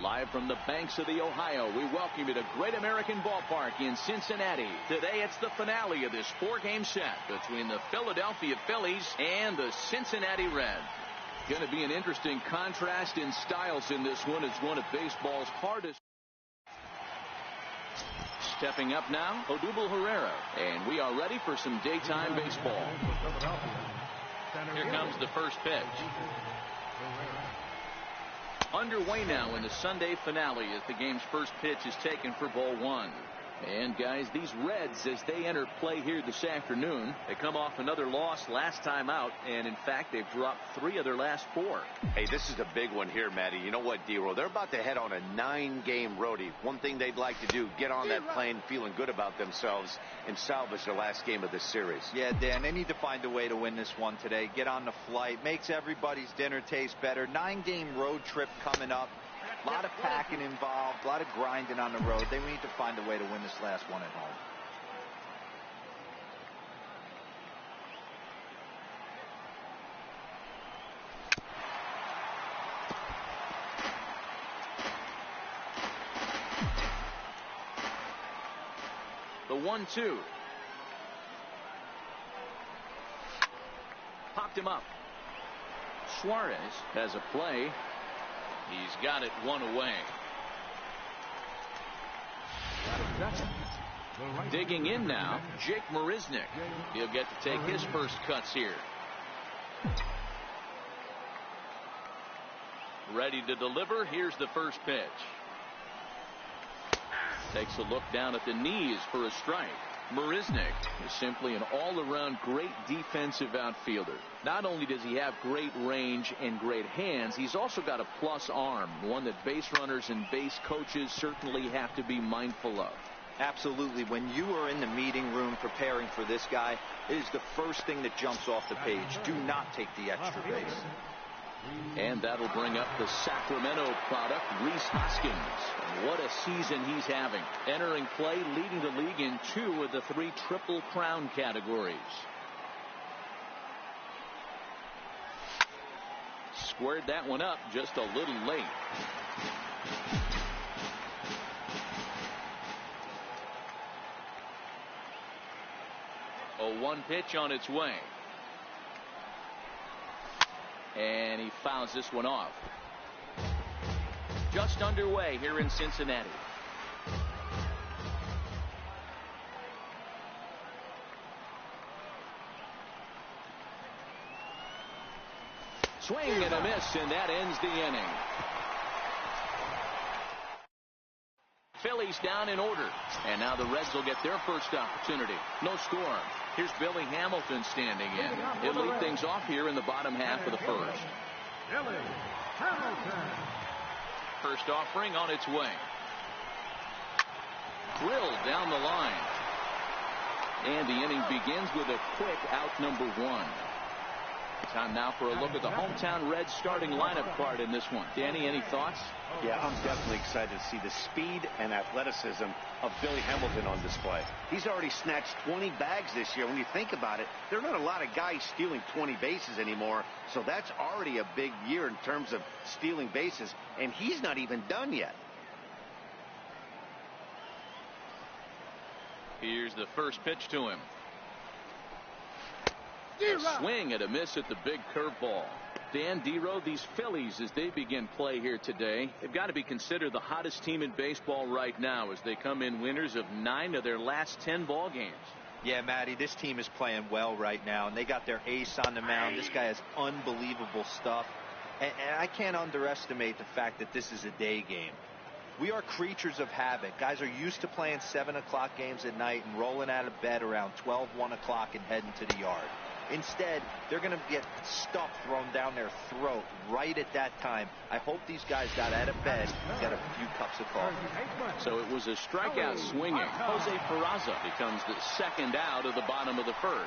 Live from the banks of the Ohio, we welcome you to Great American Ballpark in Cincinnati. Today it's the finale of this 4-game set between the Philadelphia Phillies and the Cincinnati Reds. Going to be an interesting contrast in styles in this one. It's one of baseball's hardest. Stepping up now, Odubel Herrera, and we are ready for some daytime baseball. Here comes the first pitch. Underway now in the Sunday finale as the game's first pitch is taken for ball one. And guys, these Reds, as they enter play here this afternoon, they come off another loss last time out, and in fact they've dropped 3 of their last 4. Hey, this is a big one here, Matty. You know what, D-Roll? They're about to head on a 9-game roadie. One thing they'd like to do, get on that plane feeling good about themselves and salvage their last game of this series. Yeah, Dan, they need to find a way to win this one today. Get on the flight. Makes everybody's dinner taste better. 9-game road trip coming up. A lot of packing involved, a lot of grinding on the road. They need to find a way to win this last one at home. The 1-2. Popped him up. Suarez has a play. He's got it 1 away. Digging in now, Jake Marisnick. He'll get to take his first cuts here. Ready to deliver. Here's the first pitch. Takes a look down at the knees for a strike. Marisnick is simply an all-around great defensive outfielder. Not only does he have great range and great hands, he's also got a plus arm, one that base runners and base coaches certainly have to be mindful of. Absolutely. When you are in the meeting room preparing for this guy, it is the first thing that jumps off the page. Do not take the extra base. And that'll bring up the Sacramento product, Rhys Hoskins. What a season he's having. Entering play, leading the league in 2 of the 3 Triple Crown categories. Squared that one up just a little late. A 1 pitch on its way. And he fouls this one off. Just underway here in Cincinnati. Swing and a miss, and that ends the inning. Phillies down in order. And now the Reds will get their first opportunity. No score. Here's Billy Hamilton standing in. He'll lead things off here in the bottom half of the first. Billy Hamilton. First offering on its way. Drilled down the line. And the inning begins with a quick out number 1. Time now for a look at the hometown Reds starting lineup card in this one. Danny, any thoughts? Yeah, I'm definitely excited to see the speed and athleticism of Billy Hamilton on display. He's already snatched 20 bags this year. When you think about it, there are not a lot of guys stealing 20 bases anymore, so that's already a big year in terms of stealing bases, and he's not even done yet. Here's the first pitch to him. A swing and a miss at the big curveball. Dan, D-Row, these Phillies, as they begin play here today, they've got to be considered the hottest team in baseball right now as they come in winners of 9 of their last 10 ball games. Yeah, Matty, this team is playing well right now, and they got their ace on the mound. This guy has unbelievable stuff, and I can't underestimate the fact that this is a day game. We are creatures of habit. Guys are used to playing 7 o'clock games at night and rolling out of bed around 12, 1 o'clock and heading to the yard. Instead, they're going to get stuff thrown down their throat right at that time. I hope these guys got out of bed and got a few cups of coffee. So it was a strikeout swinging. Jose Peraza becomes the second out of the bottom of the first.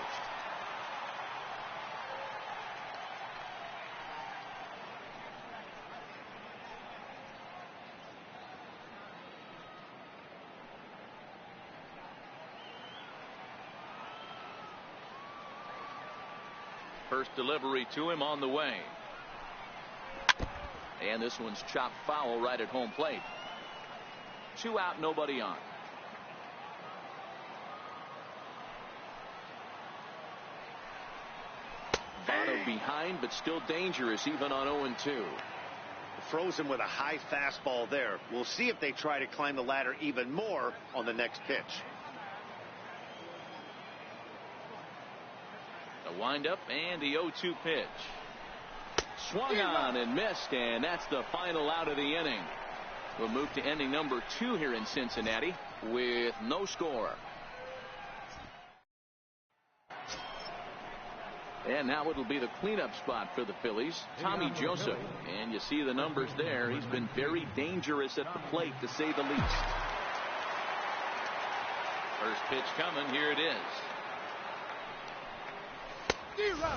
First delivery to him on the way. And this one's chopped foul right at home plate. 2 out, nobody on. Votto behind, but still dangerous even on 0-2. Throws him with a high fastball there. We'll see if they try to climb the ladder even more on the next pitch. The windup and the 0-2 pitch. Swung on and missed, and that's the final out of the inning. We'll move to inning number 2 here in Cincinnati with no score. And now it'll be the cleanup spot for the Phillies. Tommy Joseph. And you see the numbers there. He's been very dangerous at the plate, to say the least. First pitch coming. Here it is.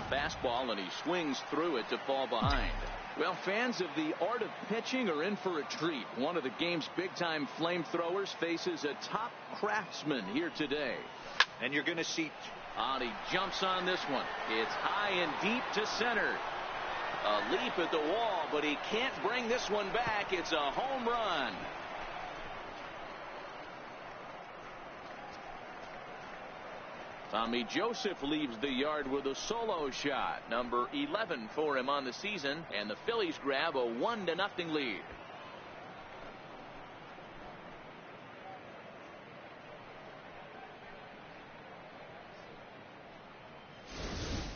Fastball, and he swings through it to fall behind. Well, fans of the art of pitching are in for a treat. One of the game's big-time flamethrowers faces a top craftsman here today. And you're going to see... And he jumps on this one. It's high and deep to center. A leap at the wall, but he can't bring this one back. It's a home run. Tommy Joseph leaves the yard with a solo shot. Number 11 for him on the season. And the Phillies grab a 1-0 lead.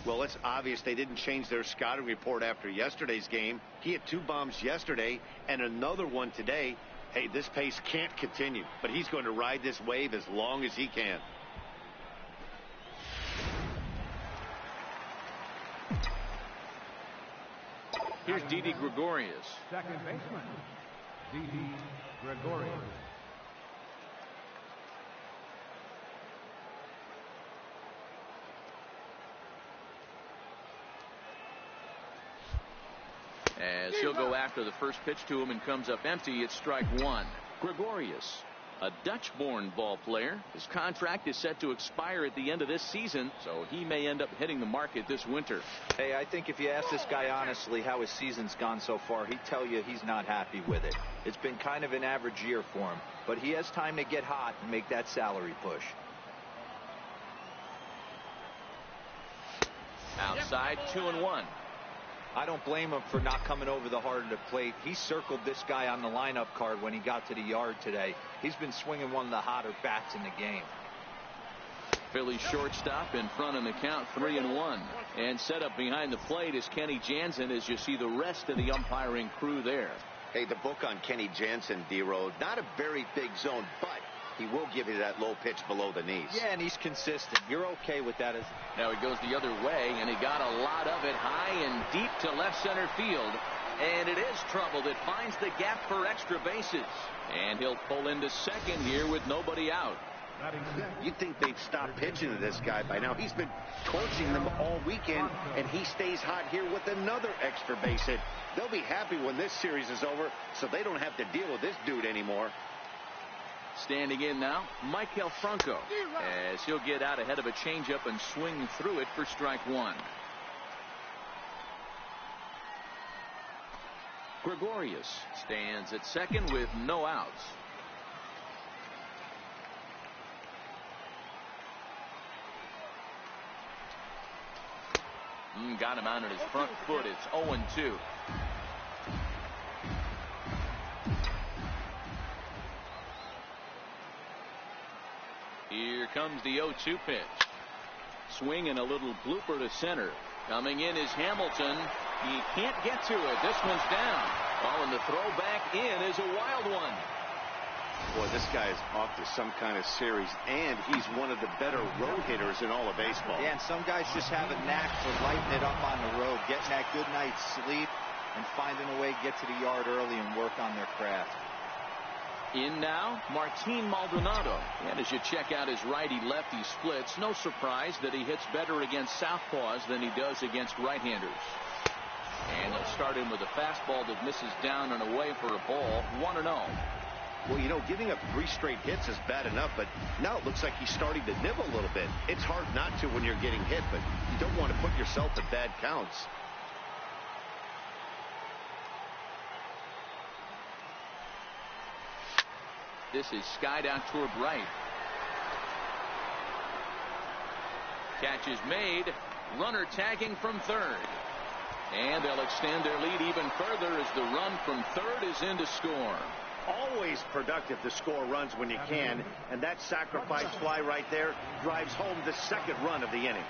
Well, it's obvious they didn't change their scouting report after yesterday's game. He had 2 bombs yesterday and another one today. Hey, this pace can't continue, but he's going to ride this wave as long as he can. Here's Didi Gregorius. Second baseman, Didi Gregorius. As he'll go after the first pitch to him and comes up empty, it's strike 1. Gregorius, a Dutch-born ball player. His contract is set to expire at the end of this season, so he may end up hitting the market this winter. Hey, I think if you ask this guy honestly how his season's gone so far, he'd tell you he's not happy with it. It's been kind of an average year for him, but he has time to get hot and make that salary push. Outside, 2-1. I don't blame him for not coming over the heart of the plate. He circled this guy on the lineup card when he got to the yard today. He's been swinging one of the hotter bats in the game. Phillies shortstop in front in the count, 3-1. And set up behind the plate is Kenny Jansen, as you see the rest of the umpiring crew there. Hey, the book on Kenny Jansen, D-Road, not a very big zone, but he will give you that low pitch below the knees. Yeah, and he's consistent. You're okay with that. Now he goes the other way, and he got a lot of it high and deep to left center field. And it is troubled. It finds the gap for extra bases. And he'll pull into second here with nobody out. You'd think they'd stop pitching to this guy by now. He's been torching them all weekend, and he stays hot here with another extra base hit. They'll be happy when this series is over, so they don't have to deal with this dude anymore. Standing in now, Maikel Franco, as he'll get out ahead of a changeup and swing through it for strike 1. Gregorius stands at second with no outs. Got him out on his front foot. It's 0-2. Here comes the 0-2 pitch. Swing and a little blooper to center. Coming in is Hamilton. He can't get to it. This one's down. Oh, and the throw back in is a wild one. Boy, this guy is off to some kind of series, and he's one of the better road hitters in all of baseball. Yeah, and some guys just have a knack for lighting it up on the road, getting that good night's sleep, and finding a way to get to the yard early and work on their craft. In now, Martin Maldonado. And as you check out his righty-lefty splits, no surprise that he hits better against southpaws than he does against right-handers. And they'll start him with a fastball that misses down and away for a ball. 1-0. Well, you know, giving up 3 straight hits is bad enough, but now it looks like he's starting to nibble a little bit. It's hard not to when you're getting hit, but you don't want to put yourself in bad counts. This is skied out toward right. Catch is made. Runner tagging from third. And they'll extend their lead even further as the run from third is in to score. Always productive to score runs when you can, and that sacrifice fly right there drives home the second run of the inning.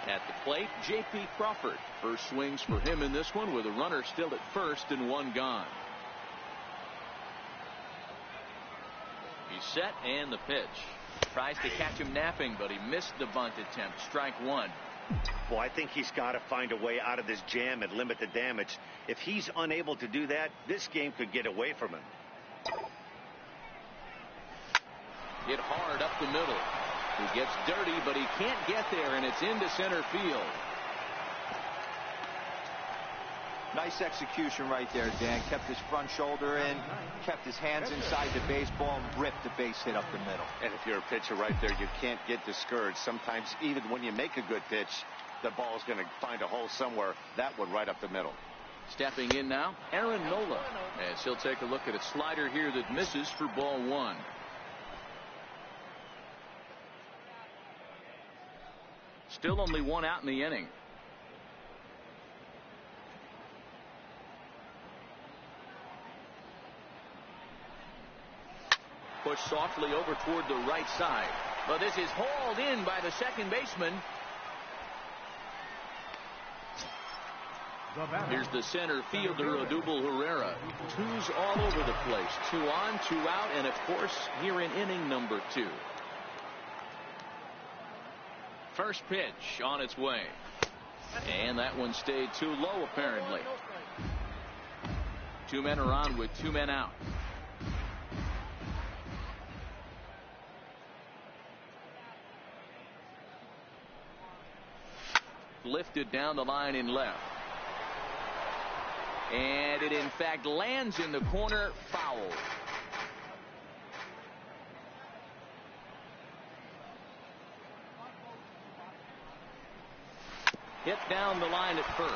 At the plate, J.P. Crawford. First swings for him in this one with a runner still at first and one gone. He's set and the pitch. Tries to catch him napping, but he missed the bunt attempt. Strike one. Well, I think he's got to find a way out of this jam and limit the damage. If he's unable to do that, this game could get away from him. Hit hard up the middle. He gets dirty, but he can't get there, and it's into center field. Nice execution right there, Dan. Kept his front shoulder in, kept his hands inside the baseball, and ripped the base hit up the middle. And if you're a pitcher right there, you can't get discouraged. Sometimes even when you make a good pitch, the ball's going to find a hole somewhere. That one right up the middle. Stepping in now, Aaron Nola. As he'll take a look at a slider here that misses for ball one. Still only one out in the inning. Pushed softly over toward the right side. But this is hauled in by the second baseman. Here's the center fielder, Odubel Herrera. Twos all over the place. 2 on, 2 out, and of course, here in inning number 2. First pitch on its way. And that one stayed too low, apparently. 2 men are on with 2 men out. Lifted down the line in left. And it in fact lands in the corner, foul. Hit down the line at first.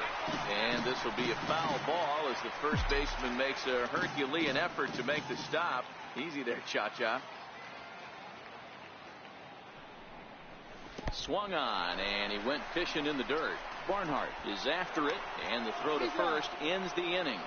And this will be a foul ball as the first baseman makes a Herculean effort to make the stop. Easy there, Cha-Cha. Swung on, and he went fishing in the dirt. Barnhart is after it, and the throw to first ends the inning.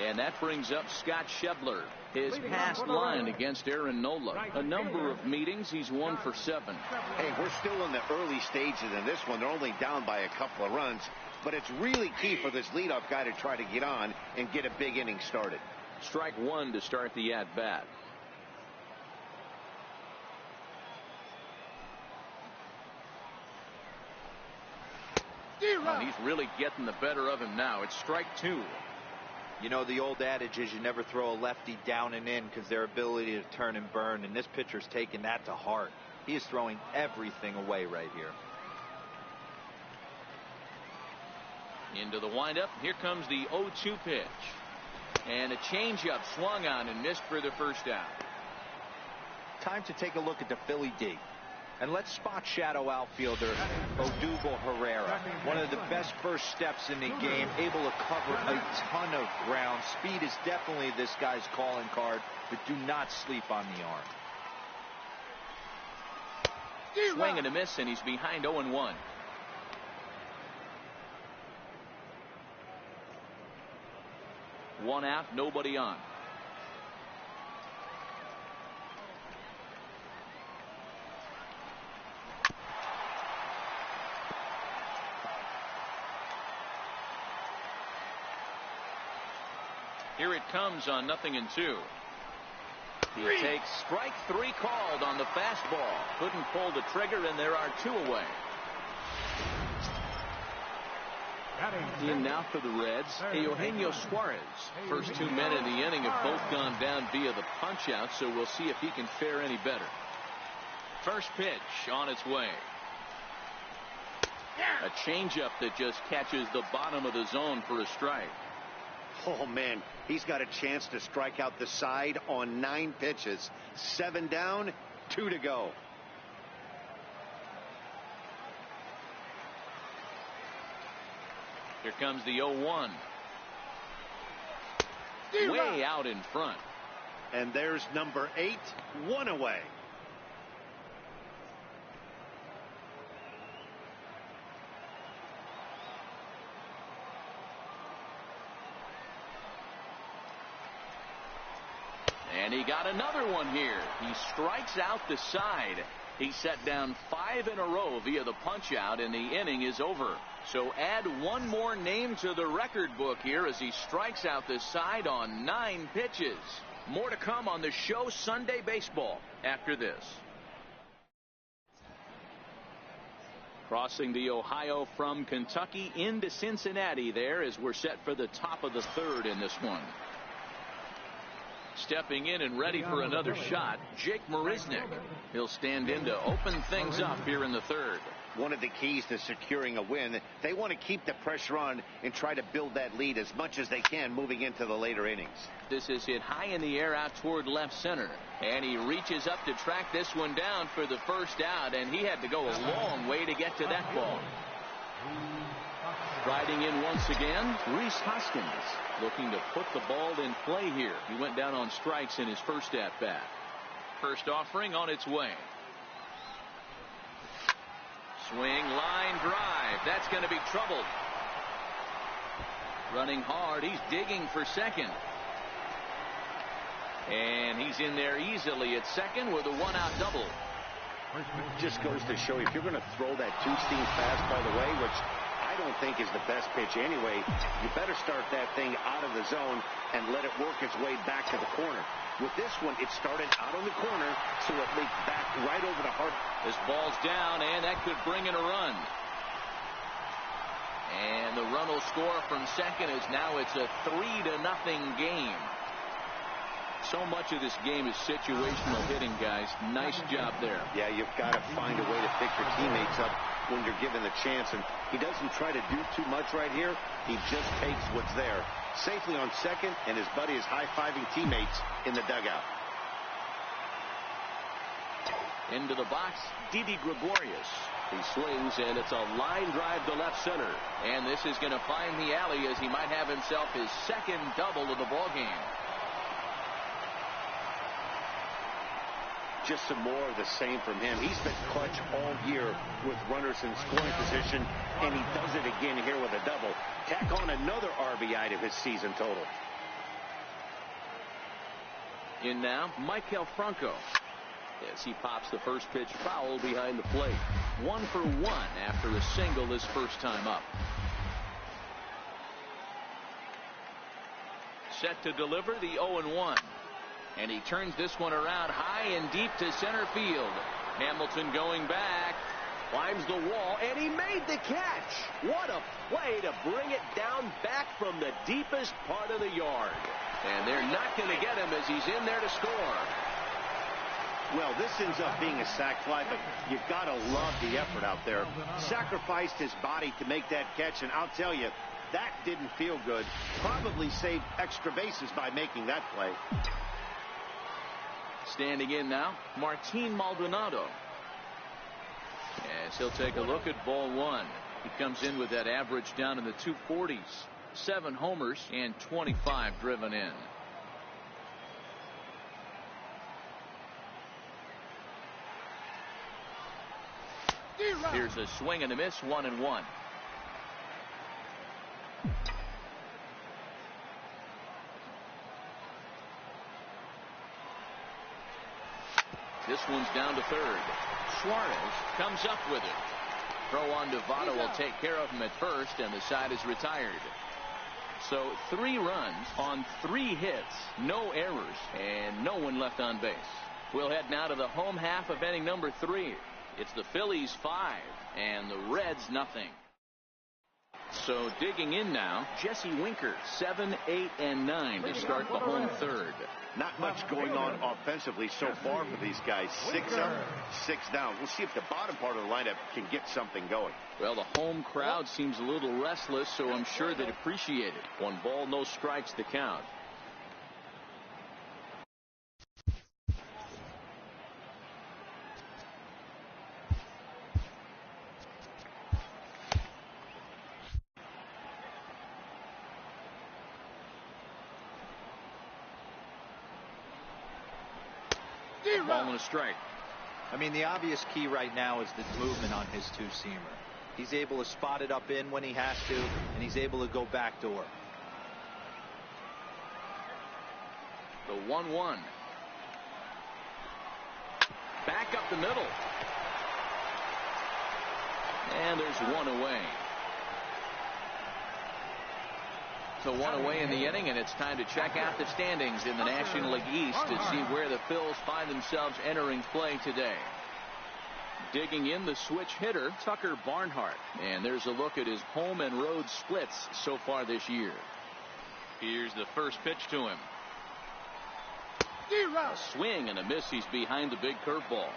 And that brings up Scott Schebler. His past line against Aaron Nola. A number of meetings, he's 1 for 7. Hey, we're still in the early stages in this one. They're only down by a couple of runs, but it's really key for this leadoff guy to try to get on and get a big inning started. Strike one to start the at-bat. And he's really getting the better of him now. It's strike 2. You know, the old adage is you never throw a lefty down and in because their ability to turn and burn, and this pitcher's taking that to heart. He is throwing everything away right here. Into the windup. Here comes the 0-2 pitch. And a changeup swung on and missed for the first out. Time to take a look at the Philly D. And let's spot shadow outfielder Odubel Herrera. One of the best first steps in the game, able to cover a ton of ground. Speed is definitely this guy's calling card, but do not sleep on the arm. Swing and a miss, and he's behind 0-1. One out, nobody on. Here it comes on 0-2. He takes strike 3 called on the fastball. Couldn't pull the trigger, and there are 2 away. In now for the Reds, Eugenio Suarez. First 2 men in the inning have both gone down via the punch-out, so we'll see if he can fare any better. First pitch on its way. A changeup that just catches the bottom of the zone for a strike. Oh, man, he's got a chance to strike out the side on 9 pitches. 7 down, 2 to go. Here comes the 0-1. way out in front. And there's number 8, 1 away. And he got another one here. He strikes out the side. He set down 5 in a row via the punch out, and the inning is over. So add one more name to the record book here as he strikes out the side on 9 pitches. More to come on the show Sunday Baseball after this. Crossing the Ohio from Kentucky into Cincinnati there as we're set for the top of the 3rd in this one. Stepping in and ready for another shot, Jake Marisnick. He'll stand in to open things up here in the 3rd. One of the keys to securing a win, they want to keep the pressure on and try to build that lead as much as they can moving into the later innings. This is hit high in the air out toward left center. And he reaches up to track this one down for the first out, and he had to go a long way to get to that ball. Riding in once again, Rhys Hoskins, looking to put the ball in play here. He went down on strikes in his first at-bat. First offering on its way. Swing, line drive. That's going to be trouble. Running hard. He's digging for second. And he's in there easily at second with a 1-out double. Just goes to show you, if you're going to throw that two-seam fastball away, which I don't think is the best pitch anyway, you better start that thing out of the zone and let it work its way back to the corner. With this one, it started out on the corner, so it leaked back right over the heart. This ball's down, and that could bring in a run. And the run will score from second as now it's a 3-0 game. So much of this game is situational hitting, guys. Nice job there. Yeah, you've got to find a way to pick your teammates up when you're given the chance, and he doesn't try to do too much right here. He just takes what's there. Safely on second, and his buddy is high-fiving teammates in the dugout. Into the box, Didi Gregorius. He swings, and it's a line drive to left center. And this is going to find the alley as he might have himself his second double of the ballgame. Just some more of the same from him. He's been clutch all year with runners in scoring position, and he does it again here with a double. Tack on another RBI to his season total. In now, Maikel Franco. As he pops the first pitch foul behind the plate. 1 for 1 after a single his first time up. Set to deliver the 0-1. And he turns this one around high and deep to center field. Hamilton going back. Climbs the wall, and he made the catch. What a play to bring it down back from the deepest part of the yard. And they're not going to get him as he's in there to score. Well, this ends up being a sac fly, but you've got to love the effort out there. Sacrificed his body to make that catch, and I'll tell you, that didn't feel good. Probably saved extra bases by making that play. Standing in now, Martin Maldonado. As he'll take a look at ball 1. He comes in with that average down in the 240s. 7 homers and 25 driven in. Here's a swing and a miss, 1-1. This one's down to third. Suarez comes up with it. Throw on to Votto will take care of him at first, and the side is retired. So 3 runs on 3 hits, no errors, and no one left on base. We'll head now to the home half of inning number 3. It's the Phillies 5 and the Reds nothing. So digging in now, Jesse Winker, 7, 8, and 9 to start the home 3rd. Not much going on offensively so far for these guys. 6 up, 6 down. We'll see if the bottom part of the lineup can get something going. Well, the home crowd seems a little restless, so I'm sure they'd appreciate it. 1 ball, no strikes to count. Ball and a strike. I mean, the obvious key right now is the movement on his two-seamer. He's able to spot it up in when he has to, and he's able to go backdoor. The 1-1. Back up the middle. And there's one away. So one away in the inning, and it's time to check out the standings in the National League East to see where the Phils find themselves entering play today. Digging in the switch hitter, Tucker Barnhart. And there's a look at his home and road splits so far this year. Here's the first pitch to him. A swing and a miss. He's behind the big curveball.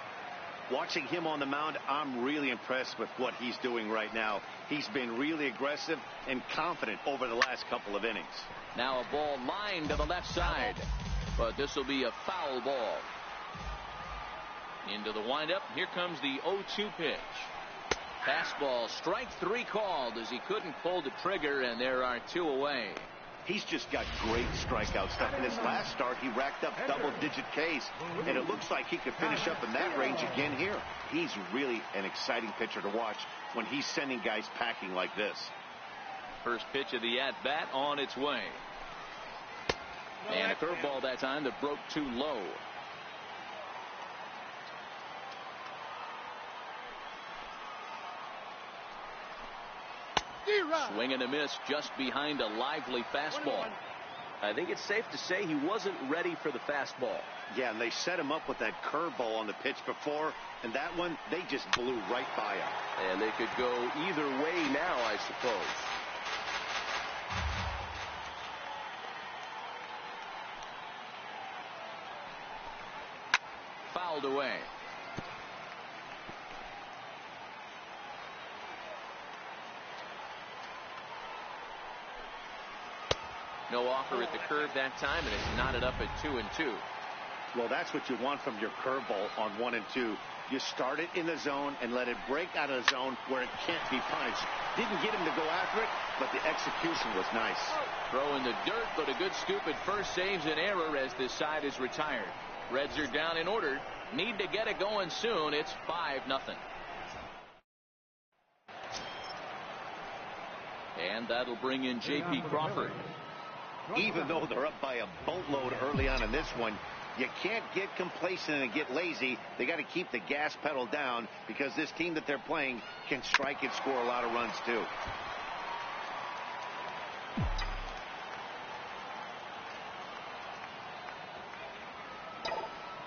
Watching him on the mound, I'm really impressed with what he's doing right now. He's been really aggressive and confident over the last couple of innings. Now a ball lined to the left side, but this will be a foul ball. Into the windup. Here comes the 0-2 pitch. Fastball, strike three called as he couldn't pull the trigger, and there are two away. He's just got great strikeout stuff. In his last start, he racked up double-digit Ks, and it looks like he could finish up in that range again here. He's really an exciting pitcher to watch when he's sending guys packing like this. First pitch of the at-bat on its way. And a curveball that time that broke too low. Swing and a miss just behind a lively fastball. I think it's safe to say he wasn't ready for the fastball. Yeah, and they set him up with that curveball on the pitch before, and that one, they just blew right by him. And they could go either way now, I suppose. Fouled away. No offer at the curve that time, and it's knotted up at 2-2. Well, that's what you want from your curveball on 1 and 2. You start it in the zone and let it break out of the zone where it can't be punished. Didn't get him to go after it, but the execution was nice. Throw in the dirt, but a good scoop at first saves an error as this side is retired. Reds are down in order. Need to get it going soon. It's 5-0. And that'll bring in J.P. Crawford. Even though they're up by a boatload early on in this one, you can't get complacent and get lazy. They got to keep the gas pedal down because this team that they're playing can strike and score a lot of runs too.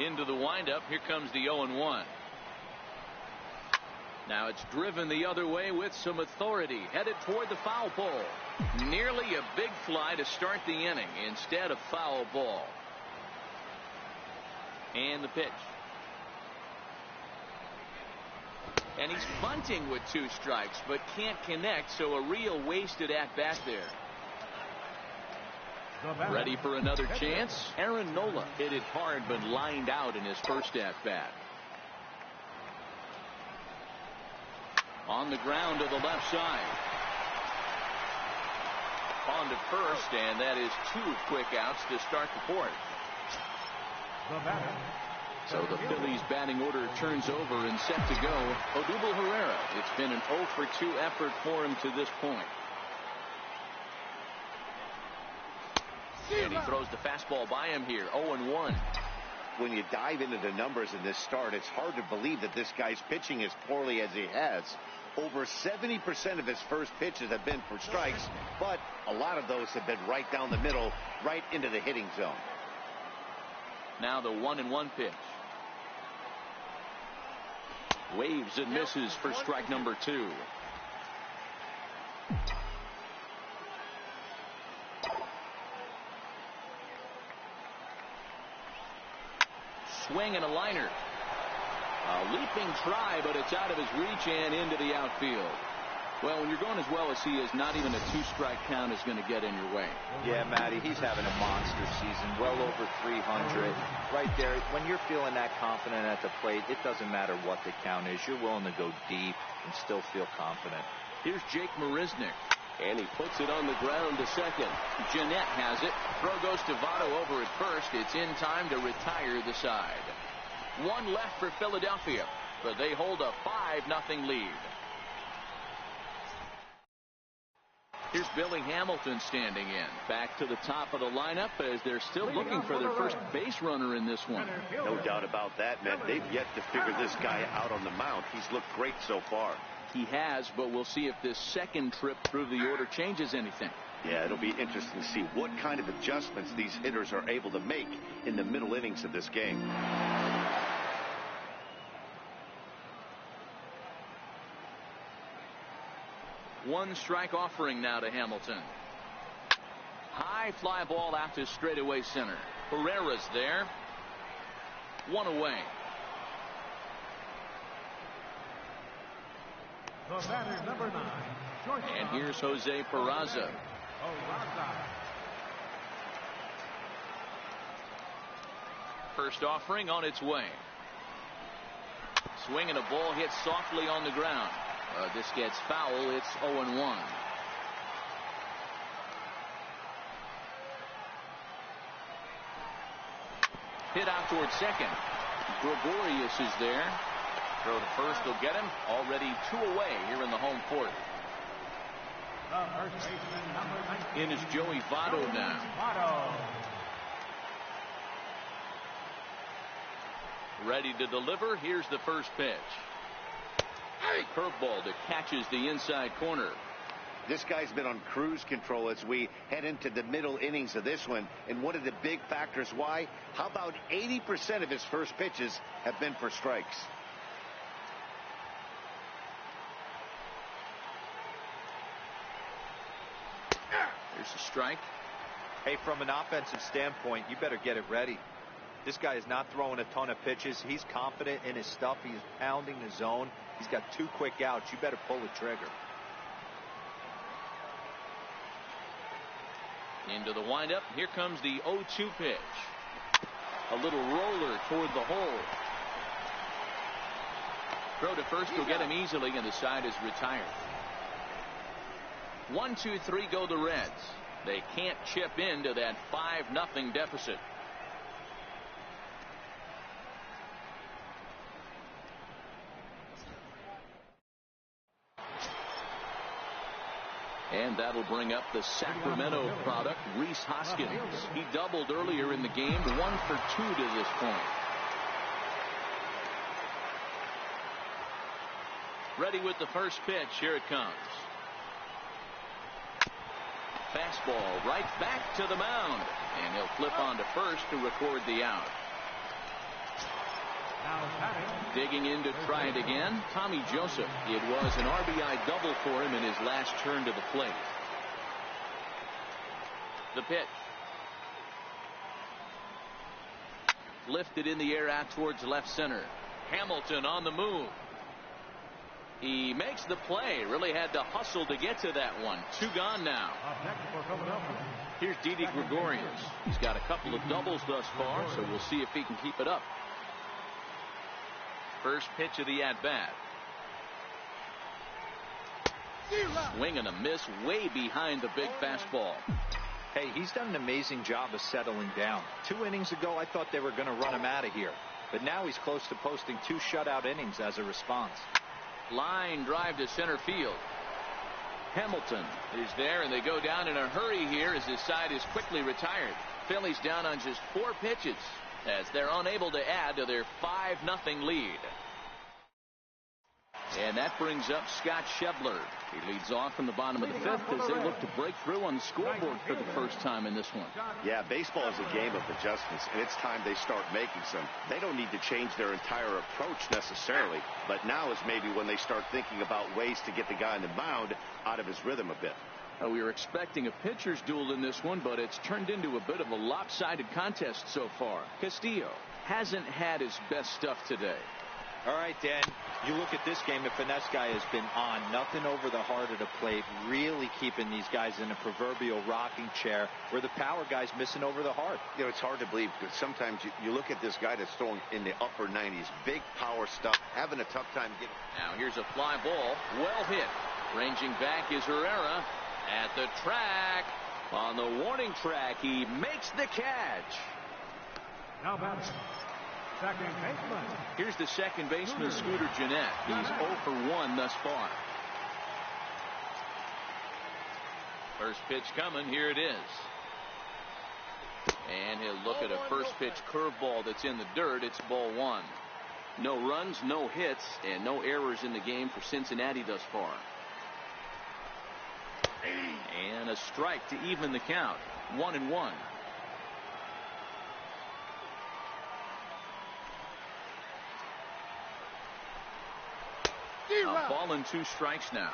Into the windup. Here comes the 0-1. Now it's driven the other way with some authority, headed toward the foul pole. Nearly a big fly to start the inning. Instead, a foul ball. And the pitch. And he's bunting with 2 strikes, but can't connect, so a real wasted at-bat there. Ready for another chance? Aaron Nola hit it hard, but lined out in his first at-bat. On the ground to the left side. On to first, and that is 2 quick outs to start the 4th. So the Phillies batting order turns over and set to go. Odubel Herrera. It's been an 0-for-2 effort for him to this point. And he throws the fastball by him here. 0-1. When you dive into the numbers in this start, it's hard to believe that this guy's pitching as poorly as he has. Over 70% of his first pitches have been for strikes, but a lot of those have been right down the middle, right into the hitting zone. Now the 1-1 pitch. Waves and misses for strike number 2. Swing and a liner. A leaping try, but it's out of his reach and into the outfield. Well, when you're going as well as he is, not even a 2-strike count is going to get in your way. Yeah, Matty, he's having a monster season, well over 300. Right there, when you're feeling that confident at the plate, it doesn't matter what the count is. You're willing to go deep and still feel confident. Here's Jake Marisnick. And he puts it on the ground to second. Jeanette has it. Throw goes to Votto over at first. It's in time to retire the side. One left for Philadelphia, but they hold a 5-0 lead. Here's Billy Hamilton standing in. Back to the top of the lineup as they're still looking for their first base runner in this one. No doubt about that, man. They've yet to figure this guy out on the mound. He's looked great so far. He has, but we'll see if this second trip through the order changes anything. Yeah, it'll be interesting to see what kind of adjustments these hitters are able to make in the middle innings of this game. One strike offering now to Hamilton. High fly ball out to straightaway center. Herrera's there. One away. The batter, number 9, shortstop. And here's Jose Peraza. First offering on its way. Swing and a ball hit softly on the ground. This gets foul. It's 0-1. Hit out towards second. Gregorius is there. Throw to first will get him. Already 2 away here in the home court. In is Joey Votto now. Ready to deliver. Here's the first pitch. Curveball that catches the inside corner. This guy's been on cruise control as we head into the middle innings of this one. And one of the big factors why, how about 80% of his first pitches have been for strikes? There's a strike. Hey, from an offensive standpoint, you better get it ready. This guy is not throwing a ton of pitches. He's confident in his stuff. He's pounding the zone. He's got 2 quick outs. You better pull the trigger. Into the windup. Here comes the 0-2 pitch. A little roller toward the hole. Throw to first will get him easily, and the side is retired. 1-2-3 go the Reds. They can't chip into that 5-0 deficit. And that'll bring up the Sacramento product, Rhys Hoskins. He doubled earlier in the game, 1 for 2 to this point. Ready with the first pitch. Here it comes. Fastball right back to the mound. And he'll flip on to first to record the out. Digging in to try it again, Tommy Joseph. It was an RBI double for him in his last turn to the plate. The pitch. Lifted in the air out towards left center. Hamilton on the move. He makes the play. Really had to hustle to get to that one. 2 gone now. Here's Didi Gregorius. He's got a couple of doubles thus far, so we'll see if he can keep it up. First pitch of the at-bat. Swing and a miss way behind the big fastball. Hey, he's done an amazing job of settling down. 2 innings ago, I thought they were going to run him out of here. But now he's close to posting 2 shutout innings as a response. Line drive to center field. Hamilton is there, and they go down in a hurry here as his side is quickly retired. Phillies down on just 4 pitches as they're unable to add to their 5-0 lead. And that brings up Scott Schebler. He leads off from the bottom of the 5th as they look to break through on the scoreboard for the first time in this one. Yeah, baseball is a game of adjustments, and it's time they start making some. They don't need to change their entire approach necessarily, but now is maybe when they start thinking about ways to get the guy on the mound out of his rhythm a bit. We were expecting a pitcher's duel in this one, but it's turned into a bit of a lopsided contest so far. Castillo hasn't had his best stuff today. All right, Dan, you look at this game, the finesse guy has been on. Nothing over the heart of the plate, really keeping these guys in a proverbial rocking chair where the power guy's missing over the heart. You know, it's hard to believe because sometimes you look at this guy that's throwing in the upper 90s, big power stuff, having a tough time getting. Now here's a fly ball, well hit. Ranging back is Herrera at the track. On the warning track, he makes the catch. Now batter, Second baseman. Here's the second baseman, Scooter Gennett. He's 0 for 1 thus far. First pitch coming. Here it is. And he'll look at a first pitch curveball that's in the dirt. It's ball 1. No runs, no hits, and no errors in the game for Cincinnati thus far. And a strike to even the count. 1-1. A ball and 2 strikes now.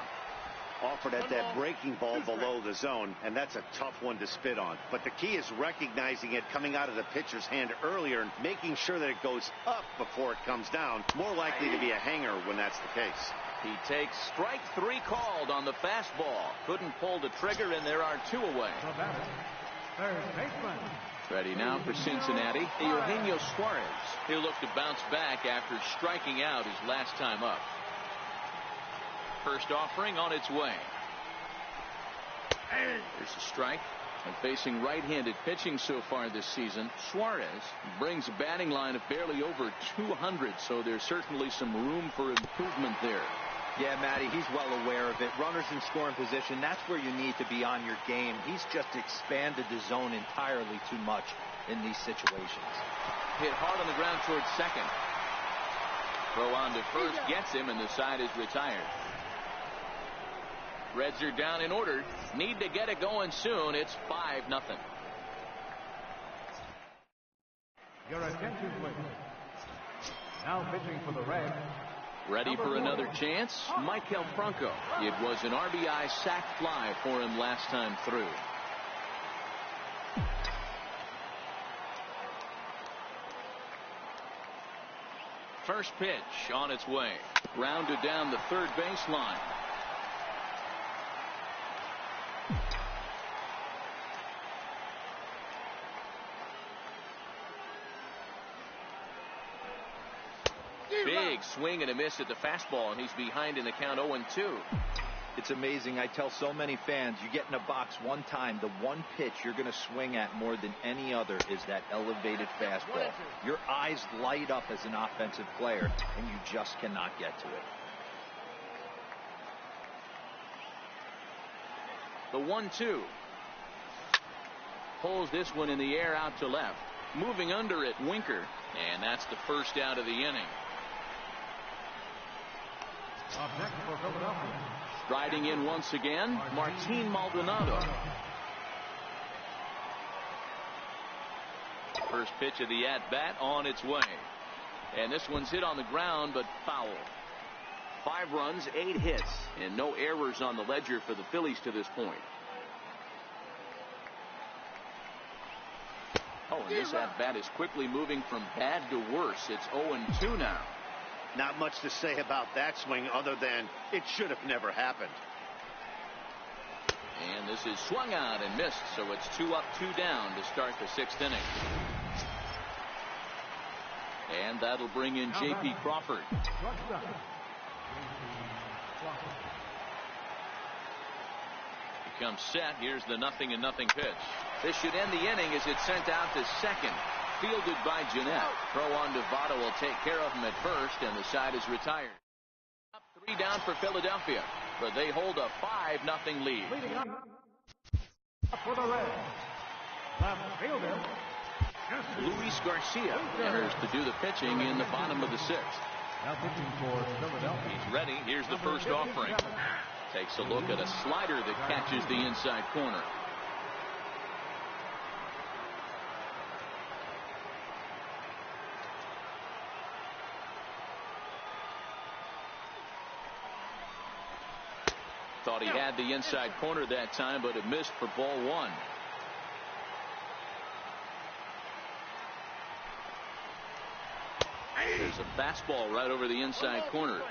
Offered at that breaking ball below the zone, and that's a tough one to spit on. But the key is recognizing it coming out of the pitcher's hand earlier and making sure that it goes up before it comes down. More likely to be a hanger when that's the case. He takes strike 3 called on the fastball. Couldn't pull the trigger, and there are 2 away. Third baseman. Ready now for Cincinnati, Eugenio Suarez. He'll look to bounce back after striking out his last time up. First offering on its way. There's a strike. And facing right-handed pitching so far this season, Suarez brings a batting line of barely over 200, so there's certainly some room for improvement there. Yeah, Matty, he's well aware of it. Runners in scoring position, that's where you need to be on your game. He's just expanded the zone entirely too much in these situations. Hit hard on the ground towards second. Throw on to first, gets him, and the side is retired. Reds are down in order. Need to get it going soon. It's 5-0. Your attention, please. Now pitching for the Reds. Ready for another chance? Maikel Franco. It was an RBI sac fly for him last time through. First pitch on its way. Rounded down the third baseline. Big swing and a miss at the fastball, and he's behind in the count 0-2. It's amazing. I tell so many fans, you get in a box one time, the one pitch you're going to swing at more than any other is that elevated fastball. Your eyes light up as an offensive player, and you just cannot get to it. The 1-2. Pulls this one in the air out to left. Moving under it, Winker, and that's the first out of the inning. Up next for Philadelphia. Striding in once again, Martin Maldonado. First pitch of the at-bat on its way. And this one's hit on the ground, but foul. 5 runs, 8 hits, and no errors on the ledger for the Phillies to this point. Oh, and this at-bat is quickly moving from bad to worse. It's 0-2 now. Not much to say about that swing other than it should have never happened. And this is swung out and missed, so it's 2 up, 2 down to start the 6th inning. And that'll bring in J.P. Crawford. He comes set. Here's the 0-0 pitch. This should end the inning as it's sent out to second. Fielded by Gennett. Throw on to Votto will take care of him at first, and the side is retired. Up 3 down for Philadelphia, but they hold a 5-0 lead. Leading up for the Reds. Left fielder. Luis Garcia enters to do the pitching in the bottom of the 6th. Now pitching for Philadelphia. He's ready. Here's the first offering. Takes a look at a slider that catches the inside corner. Thought he had the inside corner that time, but it missed for ball 1. There's a fastball right over the inside corner.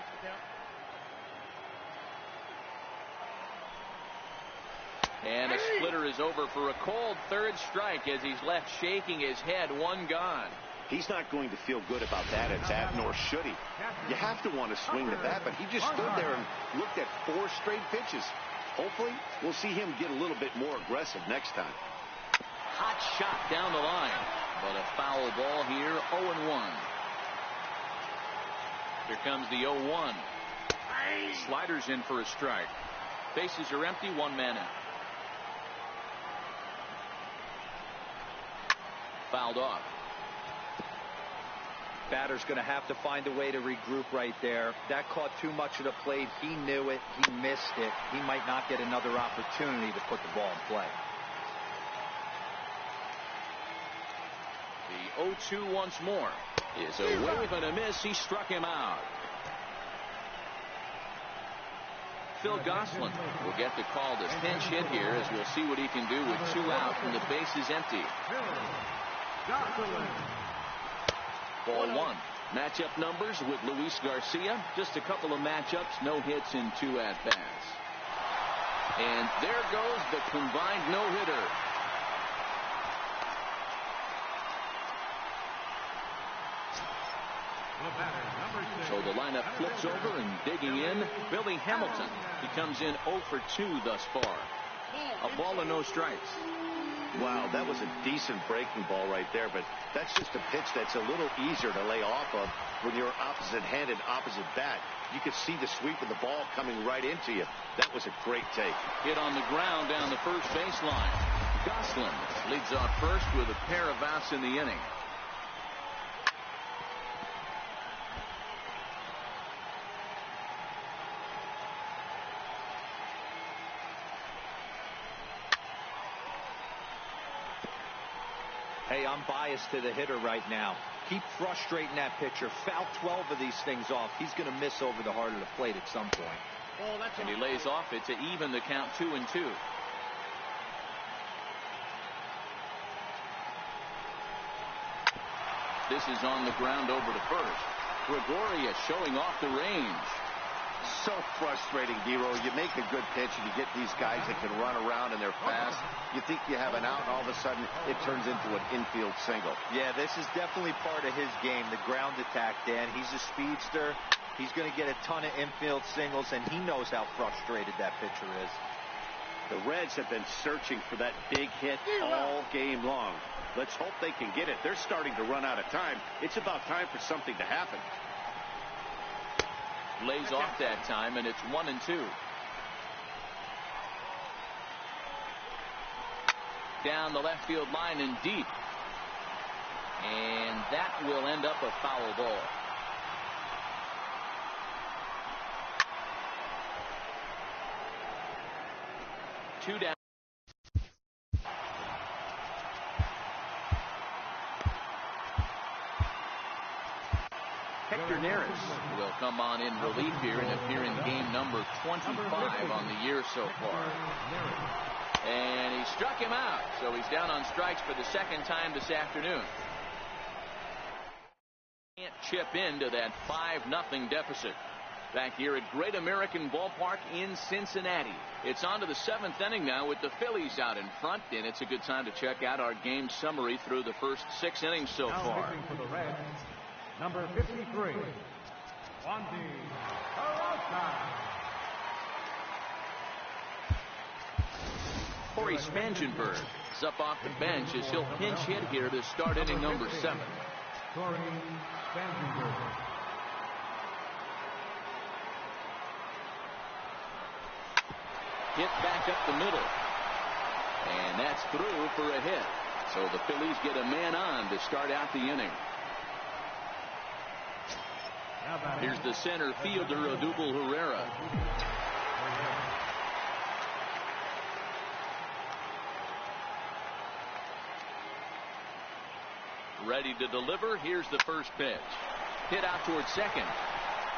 And a splitter is over for a cold third strike as he's left shaking his head. 1 gone. He's not going to feel good about that at bat, nor should he. You have to want to swing the bat, but he just stood there and looked at 4 straight pitches. Hopefully, we'll see him get a little bit more aggressive next time. Hot shot down the line, but a foul ball here, 0-1. Here comes the 0-1. Sliders in for a strike. Bases are empty, one man out. Fouled off. Batter's going to have to find a way to regroup right there. That caught too much of the plate. He knew it. He missed it. He might not get another opportunity to put the ball in play. The 0-2 once more is a wave and a miss. He struck him out. Phil Gosselin will get the call to pinch hit here, as we'll see what he can do with 2 out and the base is empty. Ball 1. Matchup numbers with Luis Garcia. Just a couple of matchups, no hits in 2 at-bats. And there goes the combined no-hitter. So the lineup flips over, and digging in, Billy Hamilton. He comes in 0 for 2 thus far. A ball and no strikes. Wow, that was a decent breaking ball right there, but that's just a pitch that's a little easier to lay off of when you're opposite-handed, opposite bat. You could see the sweep of the ball coming right into you. That was a great take. Hit on the ground down the first baseline. Gosselin leads off first with a pair of outs in the inning. Hey, I'm biased to the hitter right now. Keep frustrating that pitcher. Foul 12 of these things off. He's going to miss over the heart of the plate at some point. And he lays off it to even the count 2-2. This is on the ground over to first. Gregoria showing off the range. So frustrating, Dero. You make a good pitch and you get these guys that can run around and they're fast. You think you have an out, and all of a sudden it turns into an infield single. Yeah, this is definitely part of his game, the ground attack, Dan. He's a speedster. He's going to get a ton of infield singles, and he knows how frustrated that pitcher is. The Reds have been searching for that big hit all game long. Let's hope they can get it. They're starting to run out of time. It's about time for something to happen. Lays off that time, and it's 1-2. Down the left field line and deep. And that will end up a foul ball. Two down. Hector Neris will come on in relief here and appear in game number 25 on the year so far. And he struck him out, so he's down on strikes for the second time this afternoon. Can't chip into that 5-0 deficit. Back here at Great American Ballpark in Cincinnati. It's on to the 7th inning now with the Phillies out in front, and it's a good time to check out our game summary through the first 6 innings so far. For the Reds, number 53, Wandy Peralta. Corey Spangenberg is up off the bench as he'll pinch hit here to start inning number 7. Corey Spangenberg. Hit back up the middle. And that's through for a hit. So the Phillies get a man on to start out the inning. Here's the center fielder, Odubel Herrera. Ready to deliver. Here's the first pitch. Hit out towards second.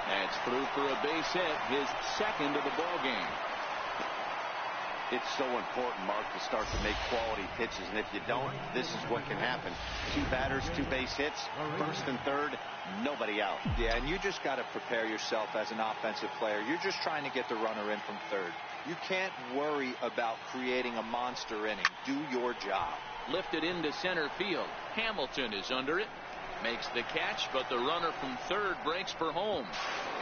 That's through for a base hit, his second of the ball game. It's so important, Mark, to start to make quality pitches, and if you don't, this is what can happen. 2 batters, 2 base hits, first and third, nobody out. Yeah, and you just got to prepare yourself as an offensive player. You're just trying to get the runner in from third. You can't worry about creating a monster inning. Do your job. Lifted into center field. Hamilton is under it. Makes the catch, but the runner from third breaks for home.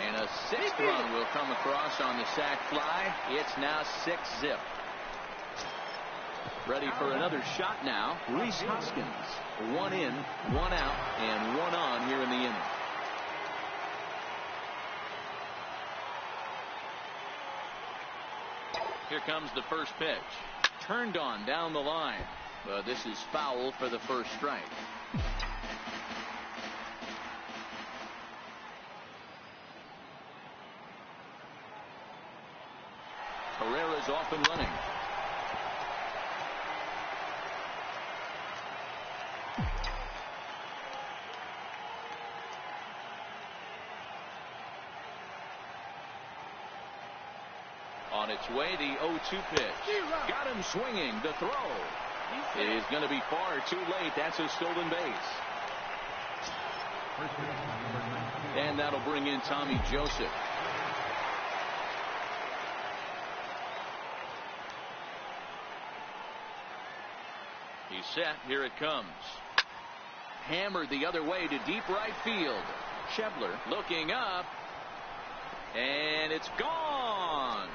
And a 6th run will come across on the sac fly. It's now 6-0. Ready for another shot now. Rhys Hoskins. 1 in, 1 out, and 1 on here in the inning. Here comes the first pitch. Turned on down the line. But this is foul for the first strike. Herrera's off and running. On its way, the 0-2 pitch. Got him swinging. The throw is going to be far too late. That's a stolen base. And that'll bring in Tommy Joseph. He's set. Here it comes. Hammered the other way to deep right field. Schebler looking up. And it's gone.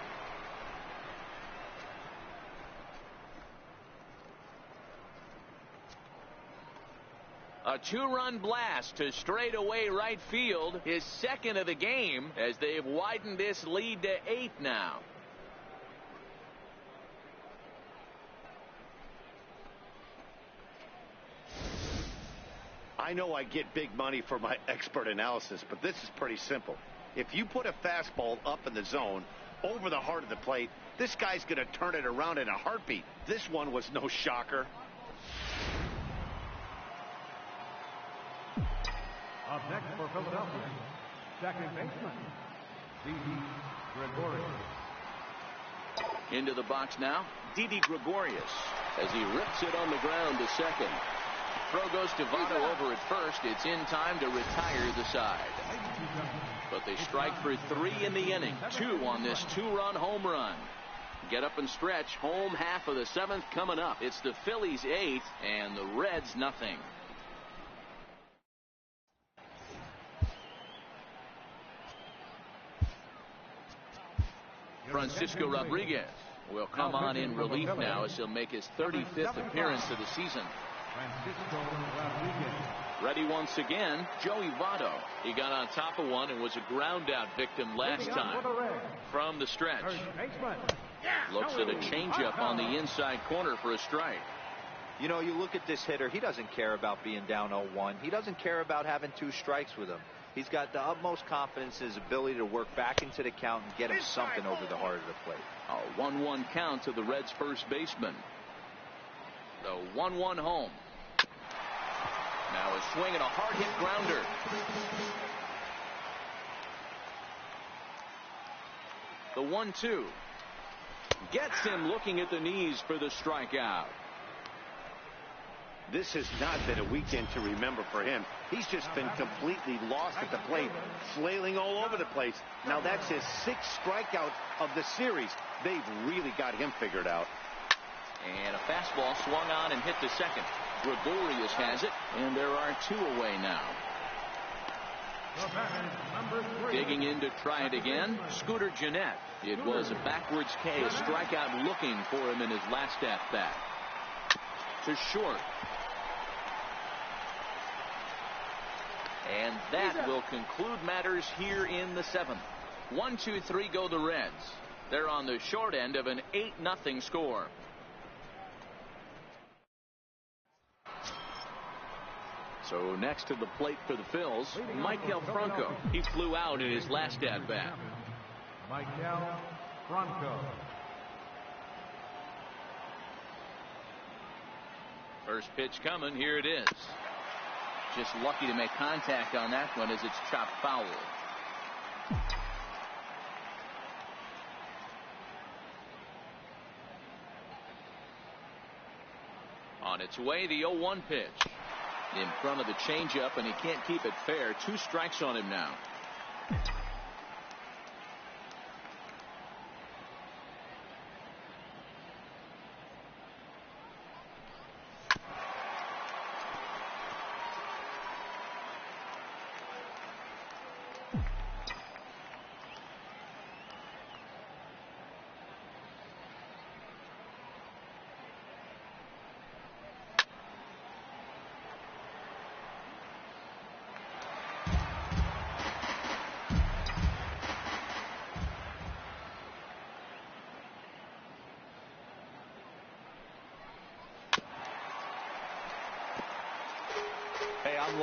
A two-run blast to straightaway right field. His second of the game as they've widened this lead to 8 now. I know I get big money for my expert analysis, but this is pretty simple. If you put a fastball up in the zone over the heart of the plate, this guy's going to turn it around in a heartbeat. This one was no shocker. Up next for Philadelphia, second baseman, Didi Gregorius. Into the box now, Didi Gregorius as he rips it on the ground to second. Throw goes to Votto over at first. It's in time to retire the side. But they strike for 3 in the inning. 2 on this 2-run home run. Get up and stretch. Home half of the 7th coming up. It's the Phillies 8 and the Reds nothing. Francisco Rodriguez will come on in relief now as he'll make his 35th appearance of the season. Francisco Rodriguez. Ready once again, Joey Votto. He got on top of one and was a ground out victim last time. From the stretch. Looks at a changeup on the inside corner for a strike. You know, you look at this hitter, he doesn't care about being down 0-1. He doesn't care about having 2 strikes with him. He's got the utmost confidence in his ability to work back into the count and get him something over the heart of the plate. A 1-1 count to the Reds' first baseman. The 1-1 home. Now a swing and a hard hit grounder. The 1-2 gets him looking at the knees for the strikeout. This has not been a weekend to remember for him. He's just been completely lost at the plate, flailing all over the place. Now that's his 6th strikeout of the series. They've really got him figured out. And a fastball swung on and hit to second. Gregorius has it, and there are 2 away now. Digging in to try it again, Scooter Gennett. It was a backwards K, a strikeout looking for him in his last at-bat. To short. And that will conclude matters here in the 7th. 1-2-3 go the Reds. They're on the short end of an 8-0 score. So next to the plate for the Phils, Michael Franco. He flew out in his last at-bat. Michael Franco. First pitch coming. Here it is. Just lucky to make contact on that one as it's chopped foul. On its way, the 0-1 pitch. In front of the changeup, and he can't keep it fair. 2 strikes on him now.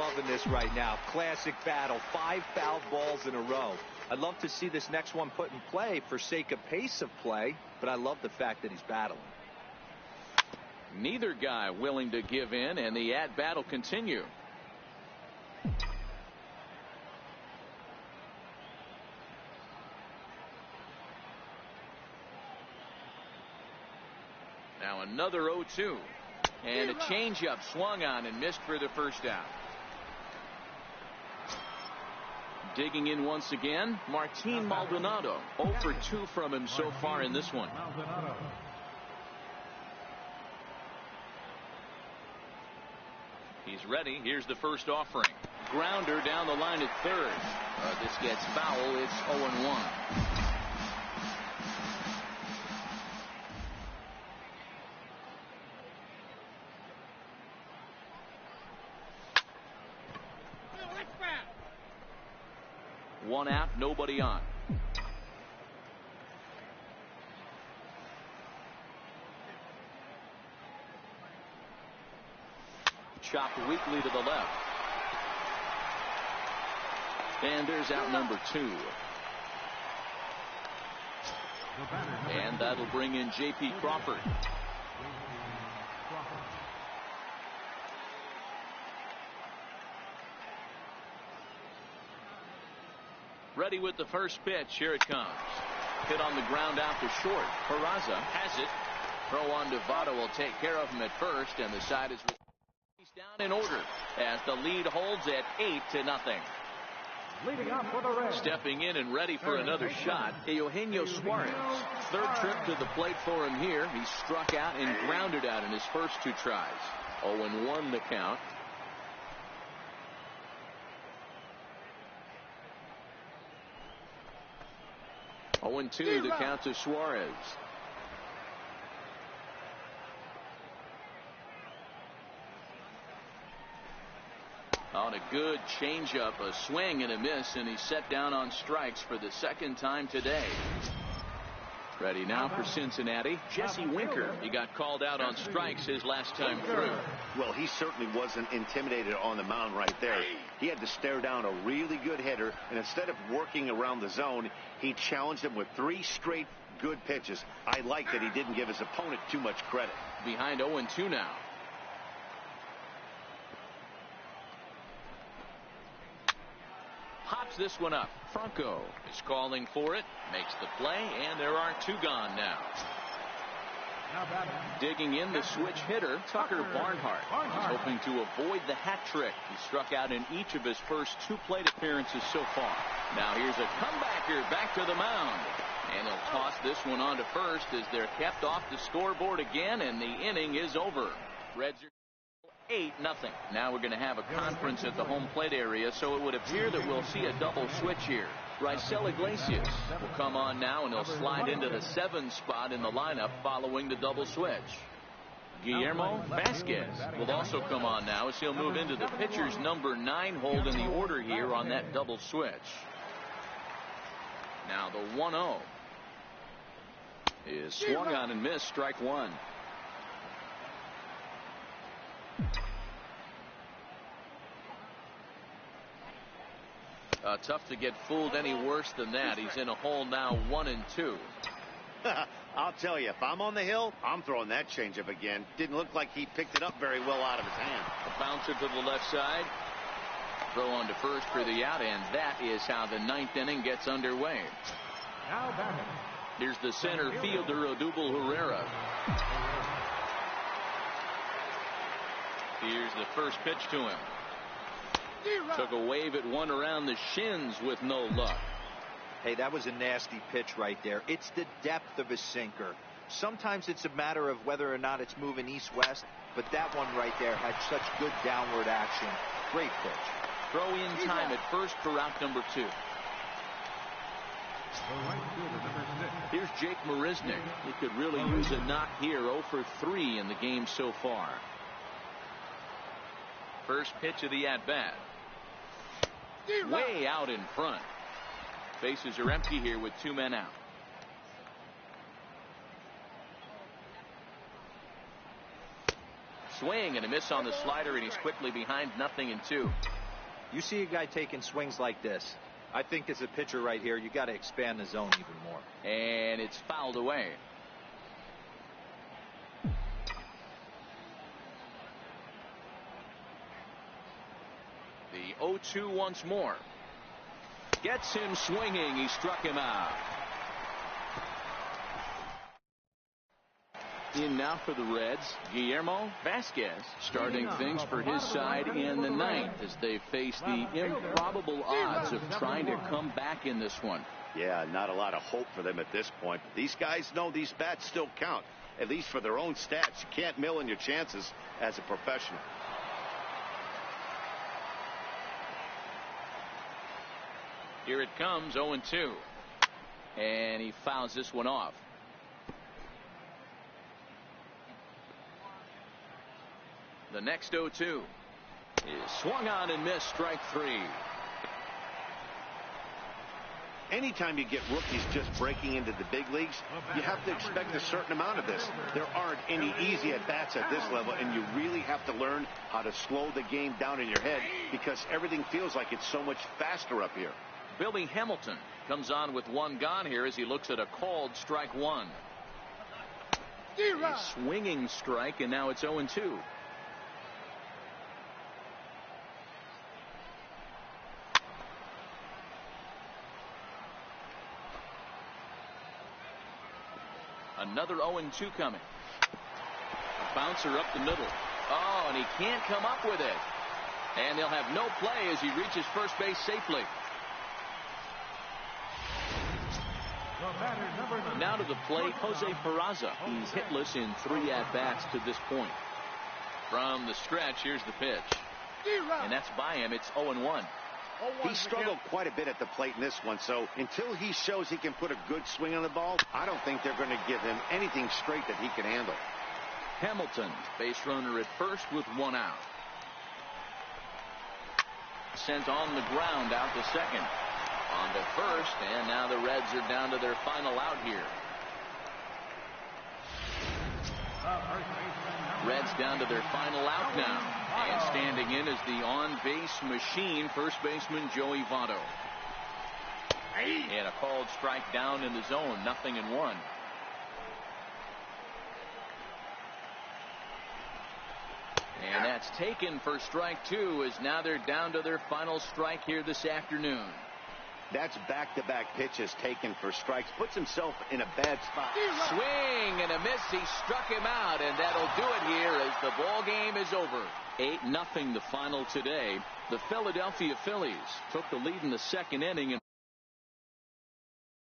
loving this right now. Classic battle. 5 foul balls in a row. I'd love to see this next one put in play for sake of pace of play, but I love the fact that he's battling. Neither guy willing to give in, and the at-bat will continue. Now another 0-2. And a changeup swung on and missed for the first out. Digging in once again, Martin Maldonado. 0 for 2 from him so far in this one. He's ready. Here's the first offering. Grounder down the line at third. This gets foul. It's 0-1. One out, nobody on. Chopped weakly to the left. And there's out number 2. And that'll bring in J.P. Crawford. Ready with the first pitch. Here it comes. Hit on the ground out to short. Peraza has it. Throw on to Votto will take care of him at first, and the side is down in order as the lead holds at 8-0. Leading off for the Reds. Stepping in and ready for another shot, Eugenio Suarez. Third trip to the plate for him here. He struck out and grounded out in his first 2 tries. 0-1 the count. Oh, 0-2 the count to Suarez. On a good changeup, a swing and a miss, and he's set down on strikes for the second time today. Ready now for Cincinnati, Jesse Winker. He got called out on strikes his last time through. Well, he certainly wasn't intimidated on the mound right there. He had to stare down a really good hitter, and instead of working around the zone, he challenged him with 3 straight good pitches. I like that he didn't give his opponent too much credit. Behind 0-2 now. Hops this one up. Franco is calling for it, makes the play, and there are 2 gone now. Digging in, the switch hitter, Tucker Barnhart. He's hoping to avoid the hat trick. He struck out in each of his first 2 plate appearances so far. Now here's a comebacker back to the mound. And he'll toss this one on to first as they're kept off the scoreboard again, and the inning is over. Reds are 8-0. Now we're going to have a conference at the home plate area, so it would appear that we'll see a double switch here. Raisel Iglesias will come on now, and he'll slide into the 7 spot in the lineup following the double switch. Guillermo Vasquez will also come on now as he'll move into the pitcher's number 9 hold in the order here on that double switch. Now the 1-0 is swung on and missed, strike 1. Tough to get fooled any worse than that. He's in a hole now, 1-2. I'll tell you, if I'm on the hill, I'm throwing that changeup again. Didn't look like he picked it up very well out of his hand. A bouncer to the left side. Throw on to first for the out, and that is how the 9th inning gets underway. Now batting. Here's the center fielder, Odubel Herrera. Here's the first pitch to him. Took a wave at one around the shins with no luck. Hey, that was a nasty pitch right there. It's the depth of his sinker. Sometimes it's a matter of whether or not it's moving east-west, but that one right there had such good downward action. Great pitch. Throw in time at first for route number 2. Here's Jake Marisnick. He could really use a knock here. 0 for 3 in the game so far. First pitch of the at-bat. Way out in front. Bases are empty here with 2 men out. swing and a miss on the slider, and he's quickly behind 0-2. You see a guy taking swings like this. I think as a pitcher right here, you got to expand the zone even more. And it's fouled away. The 0-2 once more. Gets him swinging. He struck him out. In now for the Reds, Guillermo Vasquez starting things for his side in the 9th as they face the improbable odds of trying to come back in this one. Yeah, not a lot of hope for them at this point. But these guys know these bats still count, at least for their own stats. You can't mill in your chances as a professional. Here it comes, 0-2. And he fouls this one off. The next 0-2 is swung on and missed, strike 3. Anytime you get rookies just breaking into the big leagues, you have to expect a certain amount of this. There aren't any easy at-bats at this level, and you really have to learn how to slow the game down in your head because everything feels like it's so much faster up here. Billy Hamilton comes on with one gone here as he looks at a called strike 1. A swinging strike, and now it's 0-2. Another 0-2 coming. A bouncer up the middle. Oh, and he can't come up with it. And they'll have no play as he reaches first base safely. Now to the plate, Jose Peraza. He's hitless in 3 at-bats to this point. From the stretch, here's the pitch. And that's by him. It's 0-1. He struggled quite a bit at the plate in this one, so until he shows he can put a good swing on the ball, I don't think they're going to give him anything straight that he can handle. Hamilton, base runner at first with 1 out. Sent on the ground out to second. On to first, and now the Reds are down to their final out here. Reds down to their final out now. And standing in is the on-base machine, first baseman Joey Votto. And a called strike down in the zone, 0-1. And that's taken for strike 2 as now they're down to their final strike here this afternoon. That's back-to-back pitches taken for strikes. Puts himself in a bad spot. Swing and a miss. He struck him out, and that'll do it here as the ball game is over. 8-0 the final today. The Philadelphia Phillies took the lead in the 2nd inning.